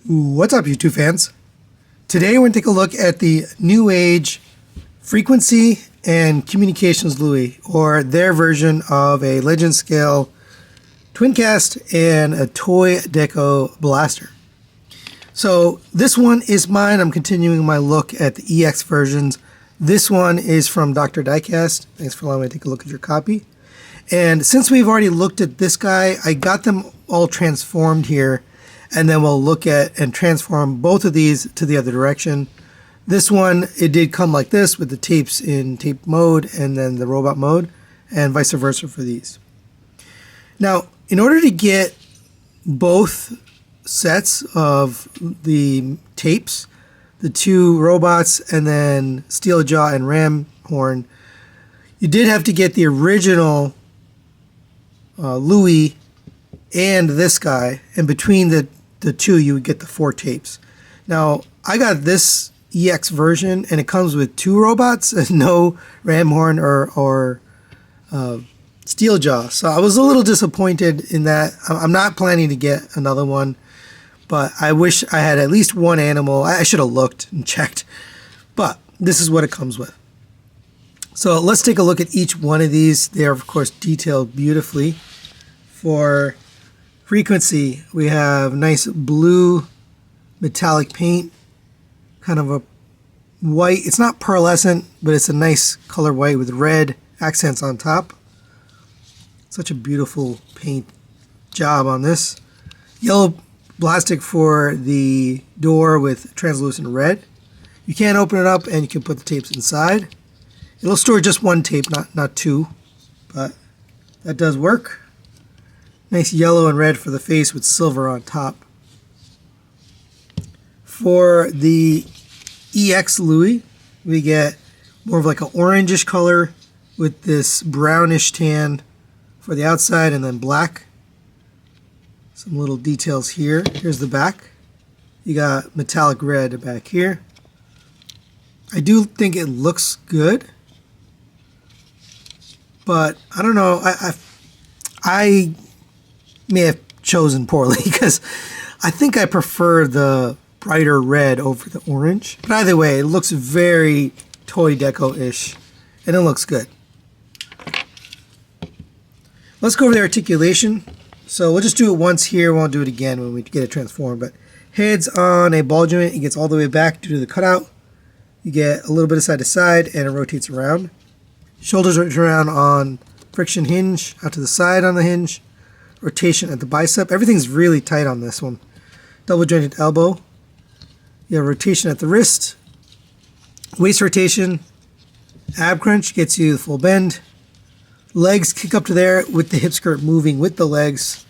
What's up, YouTube fans? Today we're going to take a look at the Newage Frequency and Communications Louie, or their version of a Legend Scale Twincast and a Toy Deco Blaster. So this one is mine. I'm continuing my look at the EX versions. This one is from Dr. Diecast. Thanks for allowing me to take a look at your copy. And since we've already looked at this guy, I got them all transformed here. And then we'll look at and transform both of these to the other direction. This one, it did come like this with the tapes in tape mode and then the robot mode, and vice versa for these. Now, in order to get both sets of the tapes, the two robots and then Steeljaw and Ram Horn, you did have to get the original Louie and this guy, and between the two you would get the 4 tapes. Now I got this EX version and it comes with 2 robots and no Ramhorn or Steeljaw, so I was a little disappointed in that. I'm not planning to get another one, but I wish I had at least one animal. I should have looked and checked, but this is what it comes with. So let's take a look at each one of these. They are of course detailed beautifully. For Frequency, we have nice blue metallic paint, kind of a white. It's not pearlescent, but it's a nice color white with red accents on top. Such a beautiful paint job on this. Yellow plastic for the door with translucent red. You can open it up and you can put the tapes inside. It'll store just one tape, not 2, but that does work. Nice yellow and red for the face with silver on top. For the EX Louie, we get more of like an orangish color with this brownish tan for the outside and then black. Some little details here. Here's the back. You got metallic red back here. I do think it looks good, but I don't know. I may have chosen poorly because I think I prefer the brighter red over the orange. But either way, it looks very Toy Deco-ish and it looks good. Let's go over the articulation. So we'll just do it once here. We won't do it again when we get it transformed. But head's on a ball joint. It gets all the way back due to the cutout. You get a little bit of side to side and it rotates around. Shoulders rotate around on friction hinge out to the side on the hinge. Rotation at the bicep. Everything's really tight on this one. Double jointed elbow. You have rotation at the wrist. Waist rotation. Ab crunch gets you the full bend. Legs kick up to there with the hip skirt moving with the legs.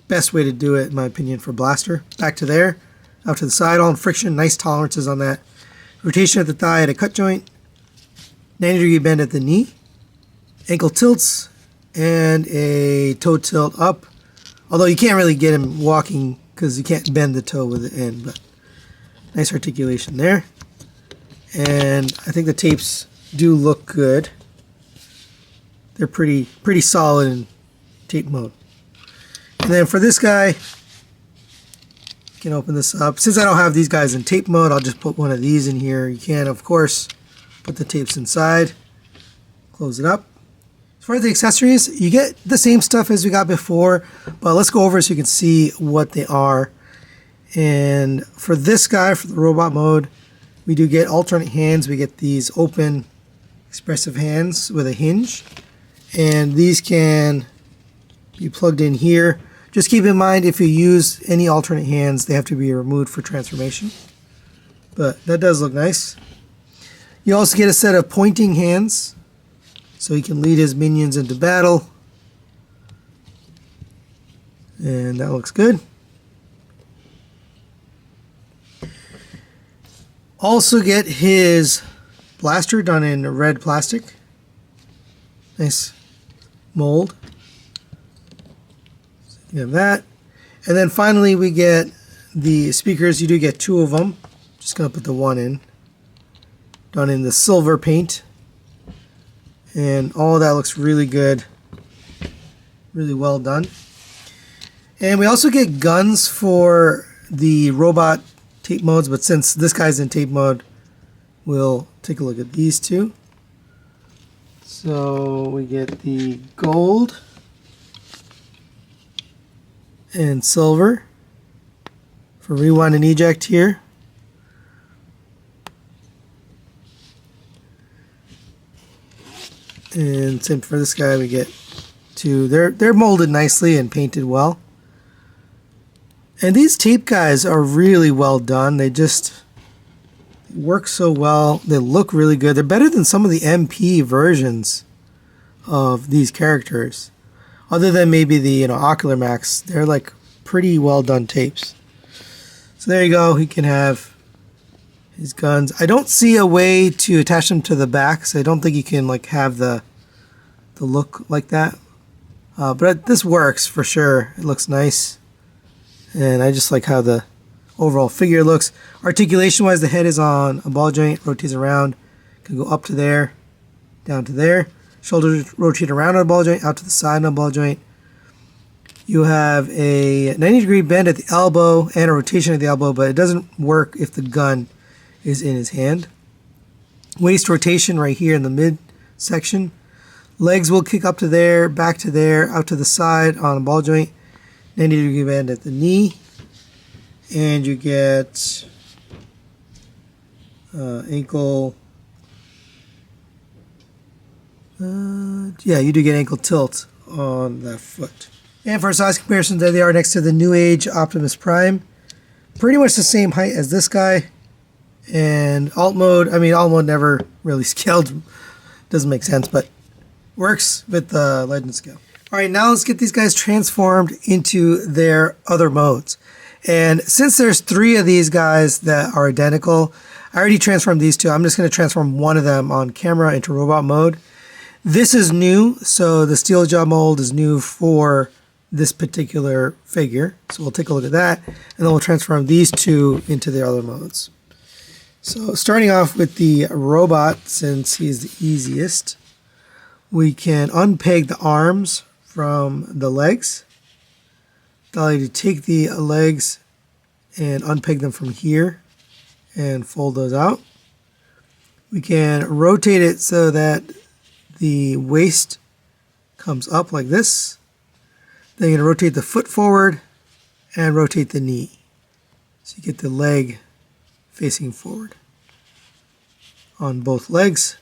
Best way to do it in my opinion for blaster. Back to there. Out to the side. All in friction. Nice tolerances on that. Rotation at the thigh at a cut joint. 90-degree bend at the knee. Ankle tilts. And a toe tilt up. Although you can't really get him walking because you can't bend the toe with the end, but nice articulation there. And I think the tapes do look good. They're pretty solid in tape mode. And then for this guy, you can open this up. Since I don't have these guys in tape mode, I'll just put one of these in here. You can, of course, put the tapes inside. Close it up. For the accessories, you get the same stuff as we got before, but let's go over so you can see what they are. And for this guy, for the robot mode, we do get alternate hands. We get these open expressive hands with a hinge, and these can be plugged in here. Just keep in mind, if you use any alternate hands, they have to be removed for transformation, but that does look nice. You also get a set of pointing hands, so he can lead his minions into battle. And that looks good. Also get his blaster done in red plastic. Nice mold. So you have that. And then finally we get the speakers. You do get 2 of them. Just going to put the one in. Done in the silver paint. And all of that looks really good. Really well done. And we also get guns for the robot tape modes, but since this guy's in tape mode, we'll take a look at these two. So we get the gold and silver for rewind and eject here. And same for this guy, we get two. They're molded nicely and painted well. And these tape guys are really well done. They just work so well. They look really good. They're better than some of the MP versions of these characters. Other than maybe the Ocular Max, they're like pretty well done tapes. So there you go. He can have his guns. I don't see a way to attach them to the back, so I don't think you can like have the look like that. But this works for sure. It looks nice. And I just like how the overall figure looks. Articulation wise, the head is on a ball joint, rotates around, can go up to there, down to there. Shoulders rotate around on a ball joint, out to the side on a ball joint. You have a 90-degree bend at the elbow and a rotation at the elbow, but it doesn't work if the gun is in his hand. Waist rotation right here in the mid section. Legs will kick up to there, back to there, out to the side on a ball joint. 90-degree bend at the knee. And you get ankle. Yeah, you do get ankle tilt on that foot. And for size comparison, there they are next to the Newage Optimus Prime. Pretty much the same height as this guy. And alt mode, alt mode never really scaled. Doesn't make sense, but works with the legend scale. Alright, now let's get these guys transformed into their other modes. And since there's 3 of these guys that are identical, I already transformed these 2. I'm just going to transform one of them on camera into robot mode. This is new, so the Steeljaw mold is new for this particular figure. So we'll take a look at that, and then we'll transform these 2 into their other modes. So starting off with the robot, since he's the easiest, we can unpeg the arms from the legs. Allow you to take the legs and unpeg them from here and fold those out. We can rotate it so that the waist comes up like this. Then you're going to rotate the foot forward and rotate the knee. So you get the leg facing forward on both legs.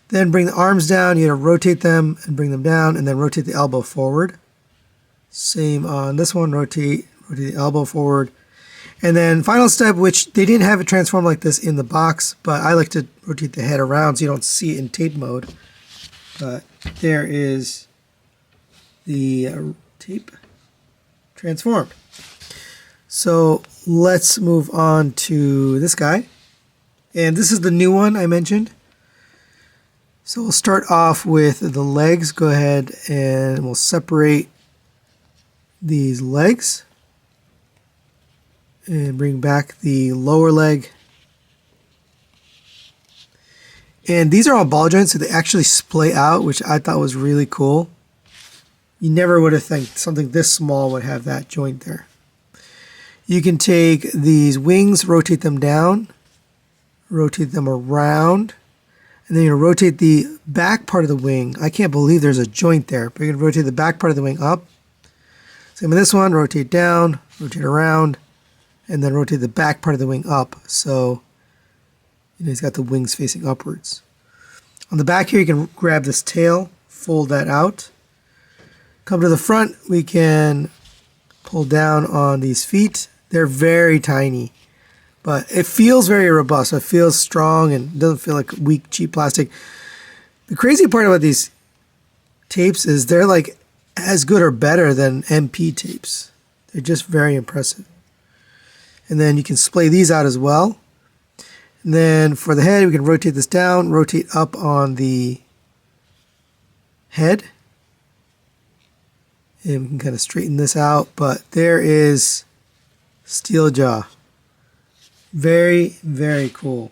Then bring the arms down. You're going to rotate them and bring them down, and then rotate the elbow forward. Same on this one, rotate the elbow forward. And then final step, which they didn't have it transformed like this in the box, but I like to rotate the head around so you don't see it in tape mode. But there is the tape transformed. So let's move on to this guy. And this is the new one I mentioned. So we'll start off with the legs. Go ahead and we'll separate these legs and bring back the lower leg. And these are all ball joints, so they actually splay out, which I thought was really cool. You never would have thought something this small would have that joint there. You can take these wings, rotate them down, rotate them around, and then you're going to rotate the back part of the wing. I can't believe there's a joint there, but you're going to rotate the back part of the wing up. Same with this one, rotate down, rotate around, and then rotate the back part of the wing up. So he's got the wings facing upwards. On the back here, you can grab this tail, fold that out. Come to the front, we can pull down on these feet. They're very tiny, but it feels very robust. It feels strong and doesn't feel like weak, cheap plastic. The crazy part about these tapes is they're like as good or better than MP tapes. They're just very impressive. And then you can splay these out as well. And then for the head, we can rotate this down, rotate up on the head. And we can kind of straighten this out. But there is Steeljaw. Very, very cool.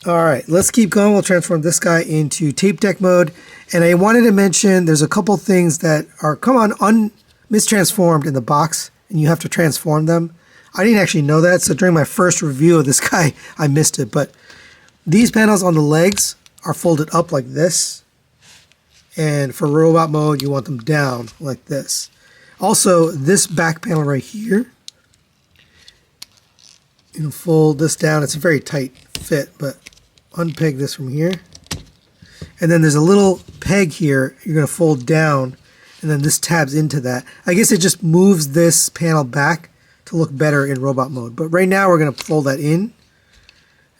Alright, let's keep going. We'll transform this guy into tape deck mode. And I wanted to mention there's a couple things that are mistransformed in the box and you have to transform them. I didn't actually know that, so during my first review of this guy, I missed it. But these panels on the legs are folded up like this, and for robot mode, you want them down like this. Also, this back panel right here, you know, fold this down. It's a very tight fit, but unpeg this from here. And then there's a little peg here you're going to fold down, and then this tabs into that. I guess it just moves this panel back to look better in robot mode. But right now we're going to fold that in,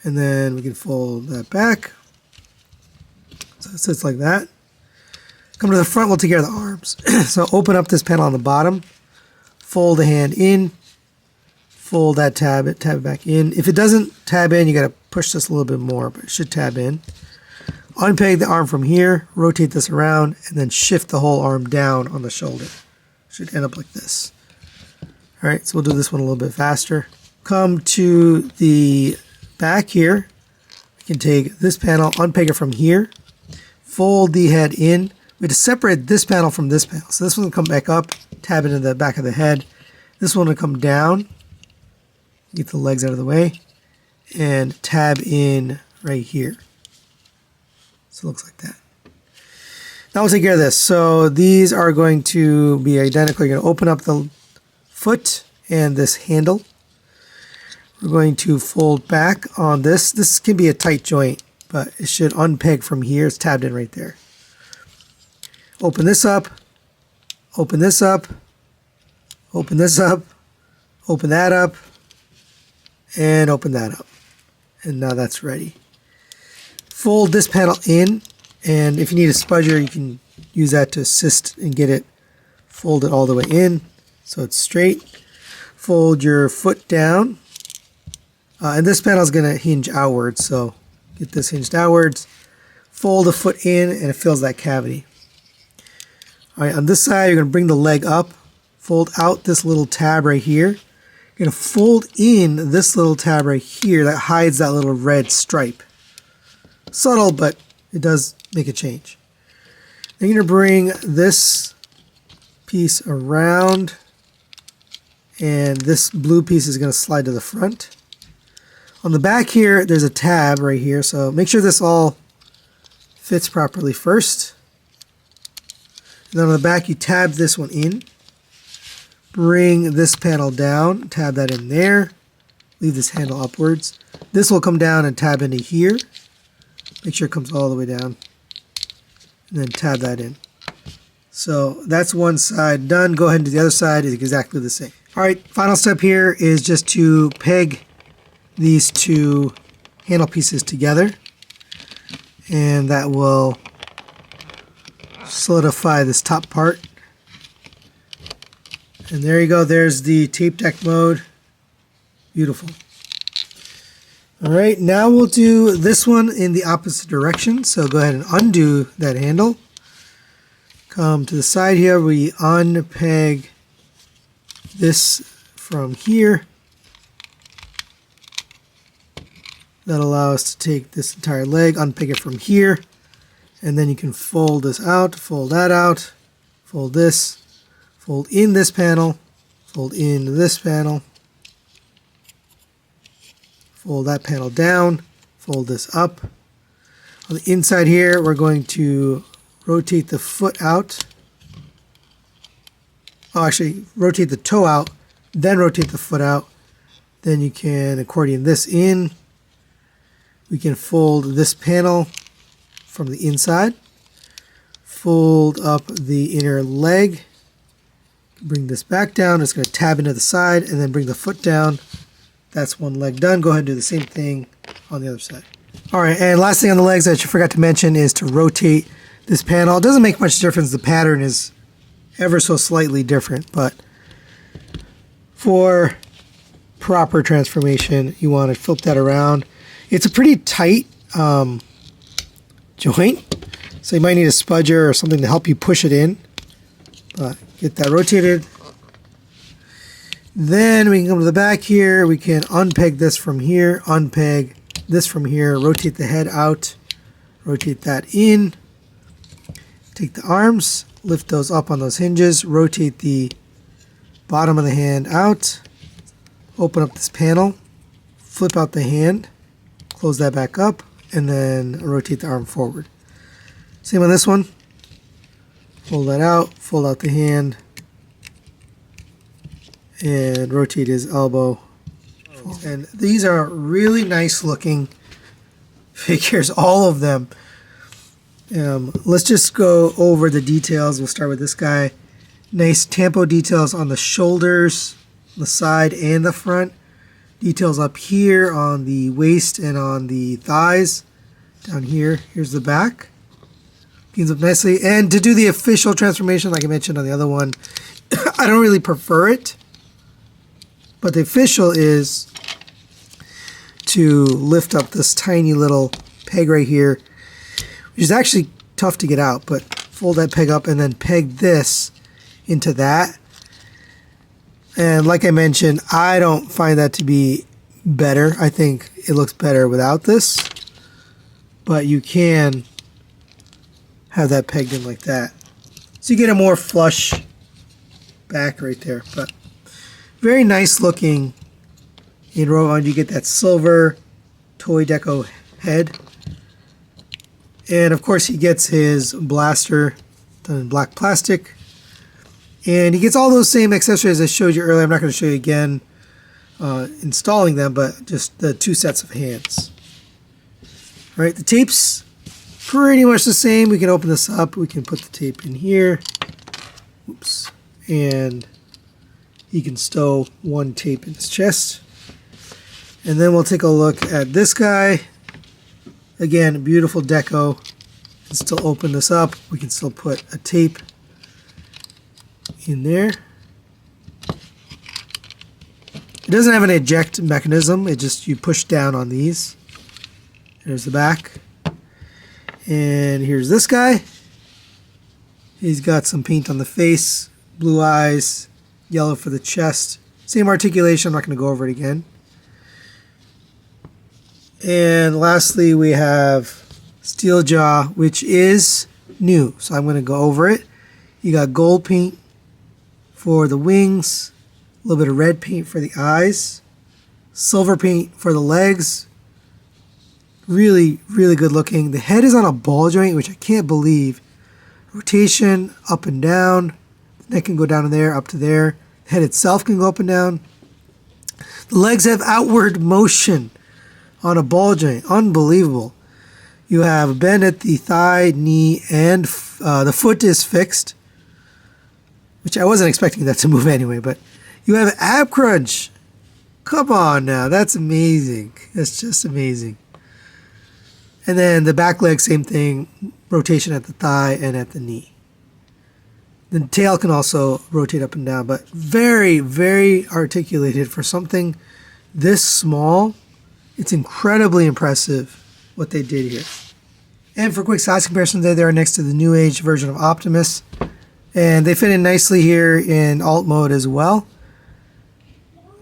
and then we can fold that back. So it sits like that. Come to the front, we'll take care of the arms. So open up this panel on the bottom, fold the hand in, fold that tab it back in. If it doesn't tab in, you got to push this a little bit more, but it should tab in. Unpeg the arm from here, rotate this around, and then shift the whole arm down on the shoulder. Should end up like this. All right, so we'll do this one a little bit faster. Come to the back here. We can take this panel, unpeg it from here, fold the head in. We have to separate this panel from this panel. So this one will come back up, tab into the back of the head. This one will come down, get the legs out of the way, and tab in right here. So it looks like that. Now we'll take care of this. So these are going to be identical. You're going to open up the foot and this handle. We're going to fold back on this. This can be a tight joint, but it should unpeg from here. It's tabbed in right there. Open this up, open this up, open this up, open that up, and open that up. And now that's ready. Fold this panel in, and if you need a spudger, you can use that to assist and get it folded all the way in so it's straight. Fold your foot down, and this panel is going to hinge outwards, so get this hinged outwards. Fold the foot in, and it fills that cavity. All right, on this side, you're going to bring the leg up, fold out this little tab right here. You're going to fold in this little tab right here that hides that little red stripe. Subtle, but it does make a change. Then you're going to bring this piece around, and this blue piece is going to slide to the front. On the back here, there's a tab right here, so make sure this all fits properly first. And then on the back, you tab this one in. Bring this panel down, tab that in there. Leave this handle upwards. This will come down and tab into here. Make sure it comes all the way down. And then tab that in. So that's one side done. Go ahead and do the other side. It's exactly the same. All right, final step here is just to peg these two handle pieces together. And that will solidify this top part. And there you go. There's the tape deck mode. Beautiful. All right, now we'll do this one in the opposite direction. So go ahead and undo that handle. Come to the side here. We unpeg this from here. That'll allow us to take this entire leg, unpeg it from here. And then you can fold this out, fold that out, fold this, fold in this panel, fold in this panel, fold that panel down, fold this up. On the inside here, we're going to rotate the foot out. Oh, actually, rotate the toe out, then rotate the foot out. Then you can accordion this in. We can fold this panel from the inside, fold up the inner leg, bring this back down. It's going to tab into the side and then bring the foot down. That's one leg done. Go ahead and do the same thing on the other side. All right, and last thing on the legs that you forgot to mention is to rotate this panel. It doesn't make much difference. The pattern is ever so slightly different, but for proper transformation, you want to flip that around. It's a pretty tight joint, so you might need a spudger or something to help you push it in. But get that rotated. Then we can come to the back here. We can unpeg this from here, unpeg this from here, rotate the head out, rotate that in. Take the arms, lift those up on those hinges, rotate the bottom of the hand out, open up this panel, flip out the hand, close that back up, and then rotate the arm forward. Same on this one. Fold that out, fold out the hand, and rotate his elbow. And these are really nice looking figures, all of them. Let's just go over the details. We'll start with this guy. Nice tampo details on the shoulders, the side and the front. Details up here on the waist and on the thighs. Down here, here's the back. Cleans up nicely. And to do the official transformation, like I mentioned on the other one, I don't really prefer it. But the official is to lift up this tiny little peg right here, which is actually tough to get out, but fold that peg up and then peg this into that. And like I mentioned, I don't find that to be better. I think it looks better without this, but you can have that pegged in like that. So you get a more flush back right there, but very nice looking in robot. You get that silver toy deco head. And of course he gets his blaster done in black plastic. And he gets all those same accessories I showed you earlier. I'm not going to show you again installing them, but just the two sets of hands. All right, the tape's pretty much the same. We can open this up. We can put the tape in here. Oops. And he can stow one tape in his chest. And then we'll take a look at this guy. Again, beautiful deco. Can still open this up. We can still put a tape in there. It doesn't have an eject mechanism. It just, you push down on these. There's the back. And here's this guy. He's got some paint on the face, blue eyes, yellow for the chest. Same articulation. I'm not going to go over it again. And lastly, we have Steeljaw, which is new. So I'm going to go over it. You got gold paint for the wings, a little bit of red paint for the eyes, silver paint for the legs. Really, really good looking. The head is on a ball joint, which I can't believe. Rotation up and down. The neck can go down to there, up to there. The head itself can go up and down. The legs have outward motion on a ball joint. Unbelievable. You have a bend at the thigh, knee, and the foot is fixed, which I wasn't expecting that to move anyway, but you have ab crunch. Come on now, that's amazing. That's just amazing. And then the back leg, same thing, rotation at the thigh and at the knee. The tail can also rotate up and down, but very, very articulated for something this small. It's incredibly impressive what they did here. And for quick size comparison, they are next to the Newage version of Optimus. And they fit in nicely here in alt mode as well.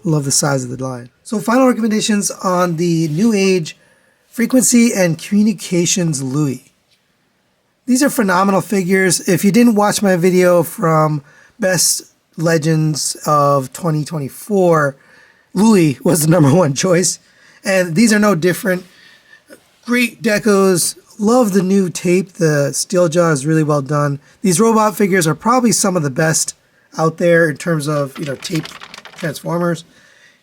Love the size of the line. So final recommendations on the Newage Frequency and Communications Louie. These are phenomenal figures. If you didn't watch my video from Best Legends of 2024, Louie was the #1 choice. And these are no different. Great decos. Love the new tape. The Steeljaw is really well done. These robot figures are probably some of the best out there in terms of, tape transformers.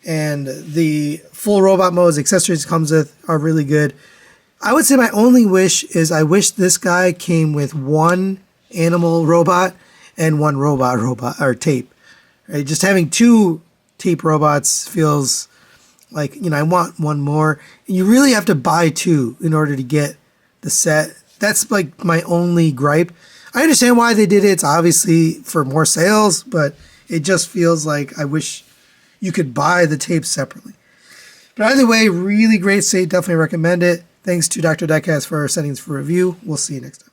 And the full robot modes, accessories it comes with are really good. I would say my only wish is I wish this guy came with one animal robot and one robot or tape. Right? Just having two tape robots feels like, I want one more. And you really have to buy two in order to get the set. That's like my only gripe. I understand why they did it. It's obviously for more sales, but it just feels like I wish you could buy the tapes separately. But either way, really great set. Definitely recommend it. Thanks to Dr. Diecast for sending this for review. We'll see you next time.